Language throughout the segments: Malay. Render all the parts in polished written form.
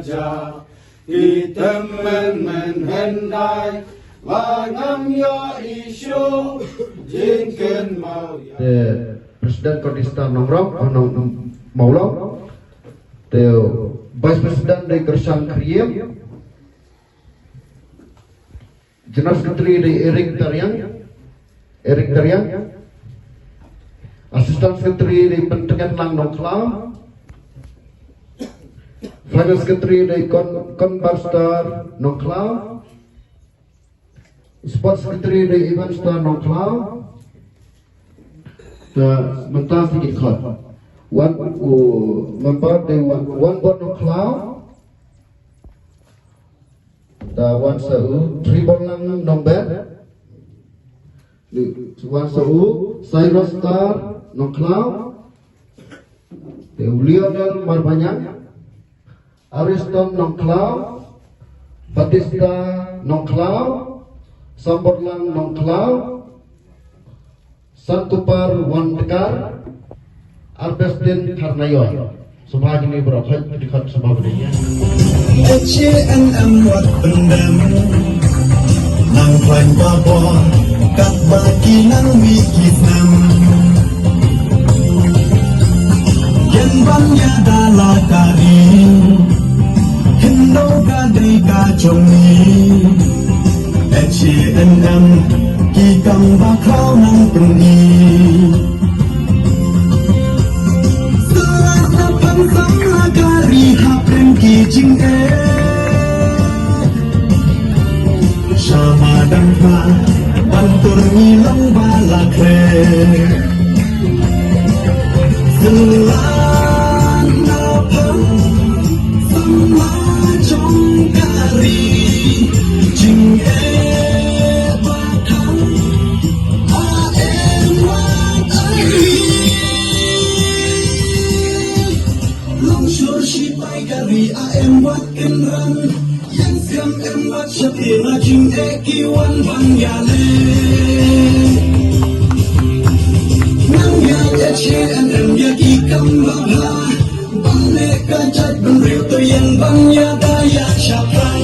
Raja, kita menhendai Wangam ya isu Jinken mau Presiden Kurdistan Nomrok Maulau Vice President dari Kersang Kriem, General Secretary dari Erik Tarian, Assistant Secretary dari Pentekan Lang Nongklau, Finance Secretary dari Konbarstar Nongklau, Sport Secretary dari Event Star Nongklau, dan mentah sedikit khot. Member dari One Board Nongklau, dan One Seu Tribon Lang Nongben, One Seu Cyrus Star Nongklau, Lionel Marbanyak, Ariston Nongklau, Batista Nongklau, Samborlang Nongklau, Santupar Wandekar, Arbestin Harnayo. Semua ini berapa dekat sama berinya. HNM wat bendam, nang klaim babon, kat bagi nang wikisnam. Yen bangnya dalakari, hendo gadai kacongi. HNM kikang bakal nang pergi. Selasa pansang lagari hapren kijing sama dangka bantur ngilang balakre. Selana pang sama jongkari jing bakal Longsor sipai kari AM wat kenran yang siam wat syapir rajing ekiwan bangyale nangya HNM yaki kambabha bangne kajat benril to yang bangya daya syapran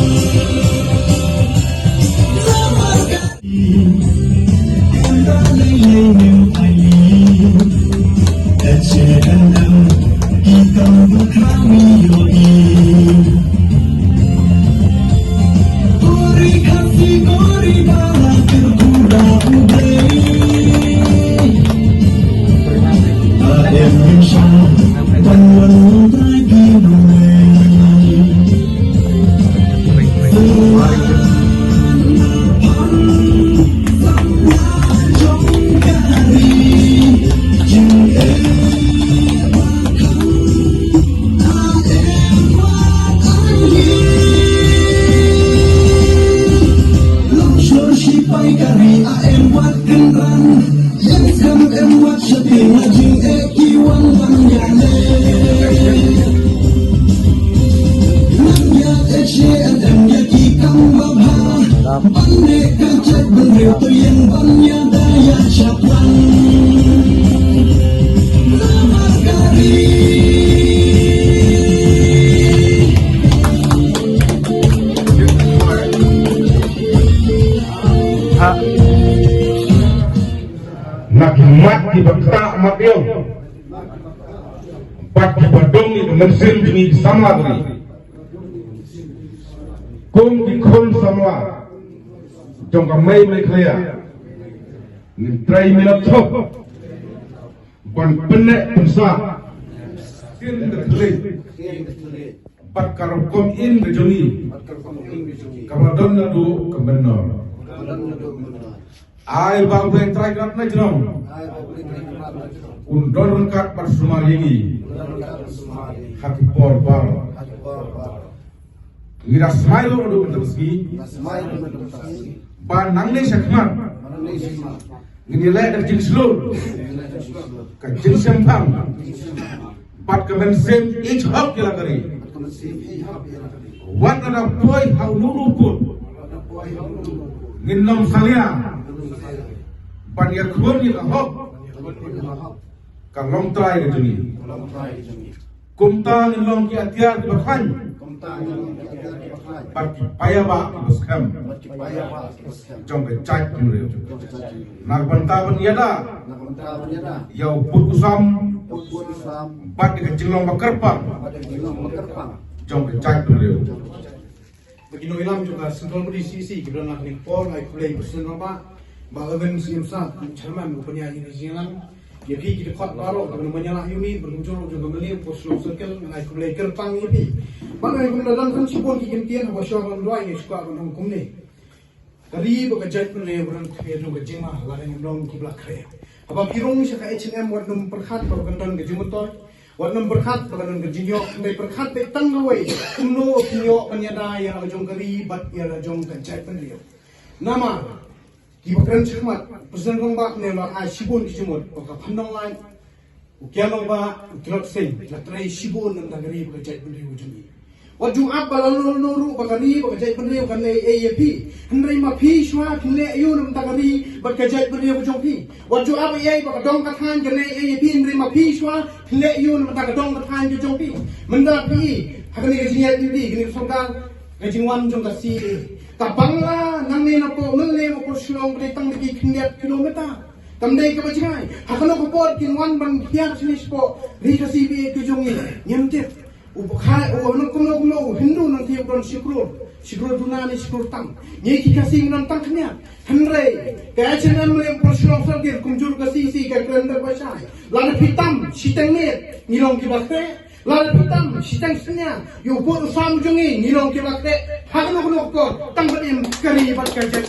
lamar kari anda lelei mempai HNM Ikam berkami yoi Gori kasih gori bala terkuda udai Adem insya Panwan lagi mulai Selapan Sama jongkari Jing'e kari AM wat kenran yang kam wat syapir majing ekiwan bangyale nangya HNM yaki kambabha banne kajat benril to yang banya daya syapran lamar kari Mat di bakta matio bat di badong itu mesin demi sama beri kum di kon sama jong kamai clear ni try minat top ban penek pensa sin terkeli bat karokom in bejoni kabadon nadu kebenar ai bang gue try kat na jnom undon kat bersumari hati por bar ngira smile do beterski ban nang ne sakman ngini le dak jing slur ka jing sempang pat ka men sem each hop kila kari wat na boy how nuru put nginom salia pan ya khur ni ka hop ka long trai ke juni kumta ni long ki atiar ki bakhan Bat paya ba buskam jong ke cai penreu nak bantaban yada yau put usam bat ke jilong bakerpang jong ke cai penreu Begini ilam juga sentral beri sisi kita nak ni pol ai kulai bersen apa bahagian siamsa cerman rupanya ini jilang ya pi kita kot baro kalau menyalah yumi bermuncul juga melihat poslo circle ai kulai kerpang ini mana yang dalam kan sipon kikintian apa syawal dua ini suka kan hukum ni tadi bekerja pun le bukan kaya juga jema lain yang dong kiblat kaya apa pirong siapa H&M warna perkat kalau kan kejumutor warna berkat pada kerjinyo dari berkat petang away kuno pinyo penyada yang ajong kari bat yang ajong kancai penrio nama kibakran cermat presiden rombak nela asibun dijemut oka pandang lain ukian ba ukilot sen latrai sibun nang kari kancai penrio jumi waju apa lalu noru bakari kancai penrio kan AAP hendrai ma pi shwa kle ayu nang kari kancai penrio jong pi waju apa ye bakadong kathan kan AAP hendrai ma pi shwa kle ayu nang kadong kathan jong pi menda pi hakani gajinya di gini songkang gajingwan jong kasi kabangla nang ne na po mele mo ko silong tang di kilometer tamdai ka bajai hakano ko pod kinwan ban hiar sinis po ri kasi bi ke jong ni nyamte ubukhai ono kuno hindu nang ti kon sikro dunani sikro tang ni ki kasi nang tang knya henre ka chenen mele po silong sa dir kumjur kasi si ka krender bajai lana pitam siteng net nilong ki bakte lalu pitam sitang senya yo buat usam jongi nilong ke bakte hakno kuno ko tangbat em kari bat kerja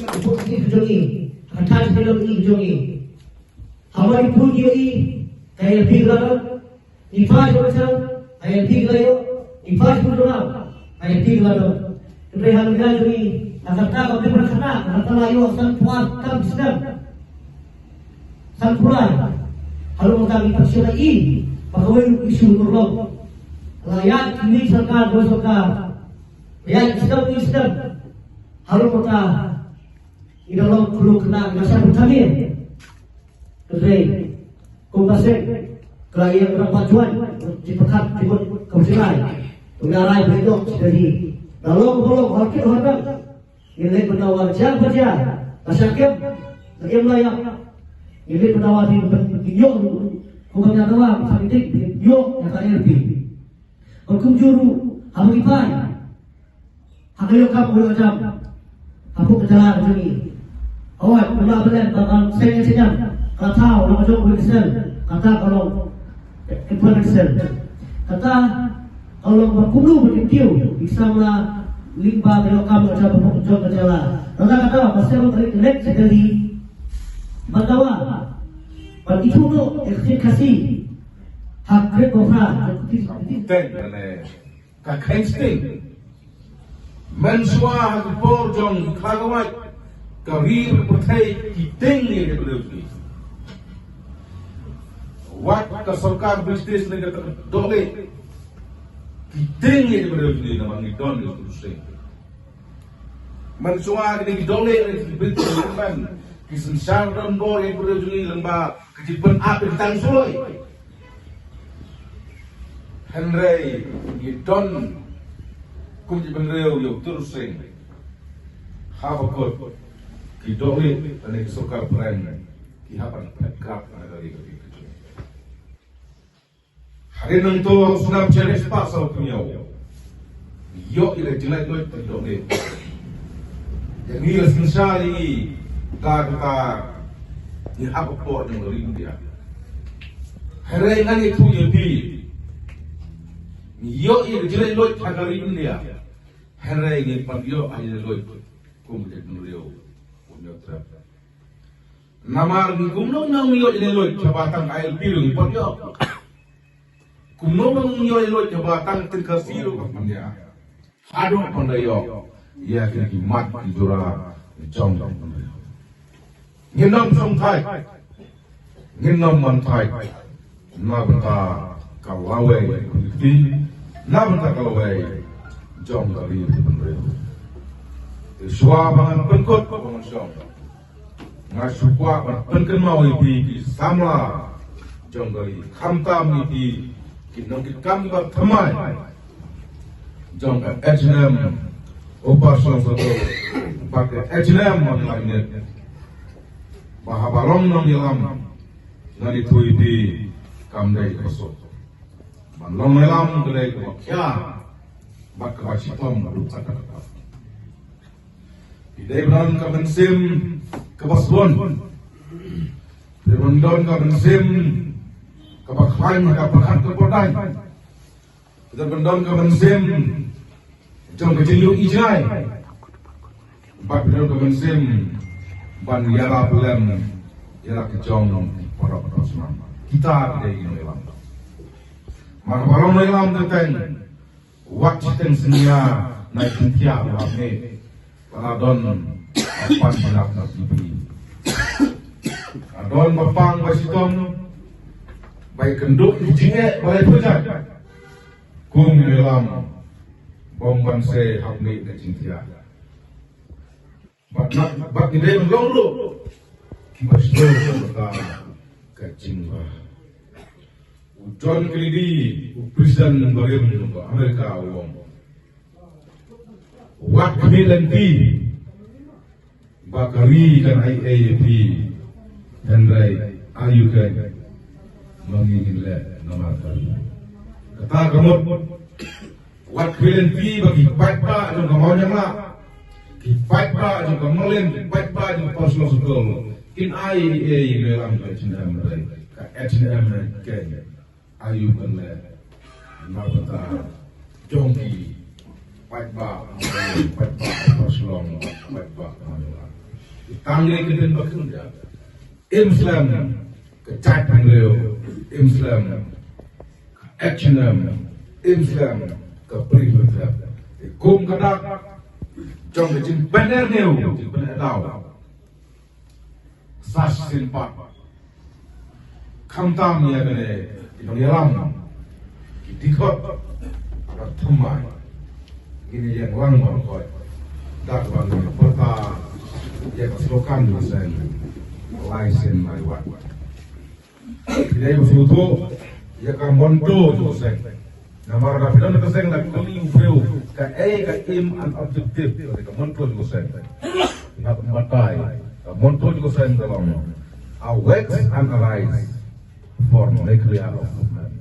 ni jongi khatas film ni jongi हमारी पूरी योगी कहीं ठीक लगा इफाज हो सर कहीं ठीक लगे इफाज पूरा ना कहीं ठीक लगा तो ये हम क्या जोगी अगर तक अपने पर खना रतन आयु असन पुआर कम सिस्टम संपूर्ण हलो मुद्दा की पक्षी ई पकवन इशू करलो लायक ini सरकार दो सरकार या सिस्टम हलो मुद्दा इधर लोग kena masa bertanya Kedai, kompasek, kerajaan berapa cuan dipekat ikut kemusirai, pengarai berhidup dari dalong harkit harga, nilai penawar jam kerja, masyarakat, terima layak, nilai penawar di yok, hukumnya doang, sampai yok yang kaya lebih, hukum juru, hamu ipai, hakayok kamu macam, aku kejalan begini, awak benar bakal senyap. Kata orang jauh bersel, kata kalau bersel, kata kalau berkumpul berkiu, bisa mula limba belokam macam berjauh berjalan. Kata pasal orang terlek sekali, bagawa, bagi itu ekspektasi hak rekofra. ten ane kakensting mensua hagpor jong kagawai karir pertai kiteng ni berlaku. Wat ka sarkar bisnis ni kata dole kiteng ni berlaku nama ni don ni terusing mensua ni dole ni bisnis man kisan syaran bor yang berlaku ni lembah kejiban api tang suloi Henry ni don kum jiban reu yo terusing habakot ki dole ani sarkar peran ki hapan graf dari hari nanti sunam jenis pasal punya, yo ile jelek loy terdok ni, yang ni sensari kata ni apa pun yang lori dia, hari ini tu jadi, yo ile jelek loy tagari dia, hari ini pun yo ile loy kumpulan nurio punya terap, nama ni kumpulan nang yo ile loy jabatan air biru pun yo. Kumno mengyoi loy jabatan terkasiru kapanya. Aduh pandayo, ia kini mat di jura jom pandayo. Nginam sampai, nginam mantai, na benta kalawai kunti, na benta kalawai jom dari pandayo. Suabangan penkot bangan jom, ngasukwa penken mau ibi samla jom dari kamtam ibi. Kinong kikam ba thamai jong H&M operasional satu pakai H&M online bahabalong nong ilam ngali tui di kamdai kosot manlong ilam gulai ya bak kacitom lupa kata idai beran kabensim kebasbon berondon kabensim kebakhan kabakhan kepodai kita bendon kabensim jom keciluk ijai bak bendon kabensim ban yara pelem yara kejong para senam kita ada ini ilam maka balong ilam tentang waktu tentang senia naik tingkia berapa Adon apan benak nasibi Adon mapang basitom baik kenduk jinge balai pujan kum melam bomban se hapni ke cintia bak ide melong lu basdo ka kacingba ujon kelidi presiden barim Amerika wong Wak Milanti Bakari dan IAP dan Rai Ayukan menginginlah nama kali. Kata kamu Wak Milanti bagi baiklah juga mau nyala, baiklah juga melin, baiklah juga personal sekol. In IAP dalam H&M Rai, H&M Rai Ayukan lah nama kata Jongki. Baik-baik, Rasulullah, baik-baik, Tangga kita bekerja, Islam kecak beliau, Islam H&M, Islam kepribadian, kum kata, jom kecil benar neu, benar tahu, sas simpat, kamtam ya kene, dialam, dikot, thumai. Ini yang orang berkoi, dak bangun peta, yang slogan desain, license lewat. Jadi betul ya kan monto desain. Nama orang kita desain lagi kali ufeu, ka im an objektif, ka monto desain. Nak batai, monto desain dalam awake analyze for nuclear of movement.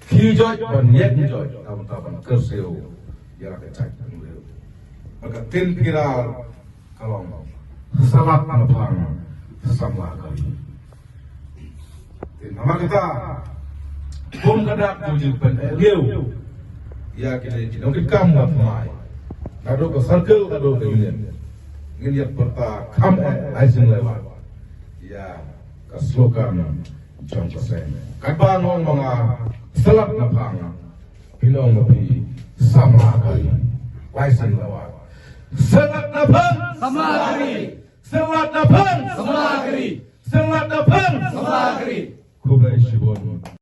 Kijot dan yek kijot, taban kerseu. Jarak kecak beliau. Maka tin kira kalau salat napang sama kali. Nama kita pun kadak tujuh beliau. Ya kita kamu apa? Kado ke circle kado ke union. Ini yang pertama kamu aising lewat. Ya ke slogan jom persen. Kadang ngomong salat napang pinong nabi. Sama kali, license lewat. Selat napang, sama kali. Selat napang, sama kali. Selat napang, sama kali. Kubai Shibon.